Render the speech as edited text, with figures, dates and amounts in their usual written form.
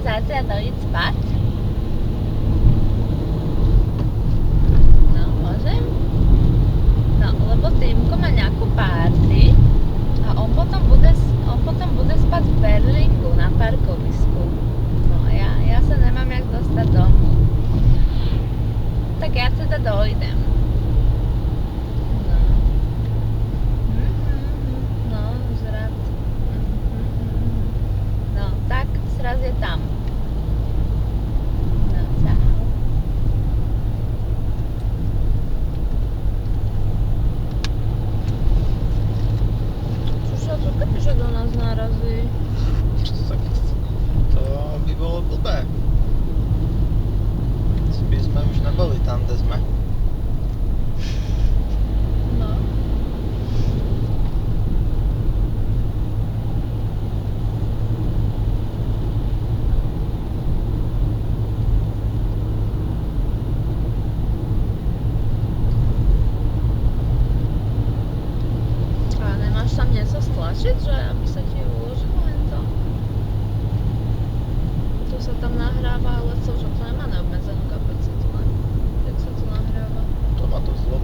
zajtra dojít spať? No, môžem? No, lebo Týmko má nejakú party a on potom bude spať v Berlingu na parkovisku. No a ja sa nemám jak dostať domov. Tak ja teda dojdem. No. No, zrad. No, tak sraz je tam. No, čau. Čo kebyže do nás narazí? To by bolo blbé. By sme už neboli tam, kde sme. No. A nemáš tam něco stlačiť, že aby sa ti uložilo len to? To sa tam nahráva, ale co, že to nemá neobmedzenú kapacitu, ne? Jak sa to nahráva? To má to zlo.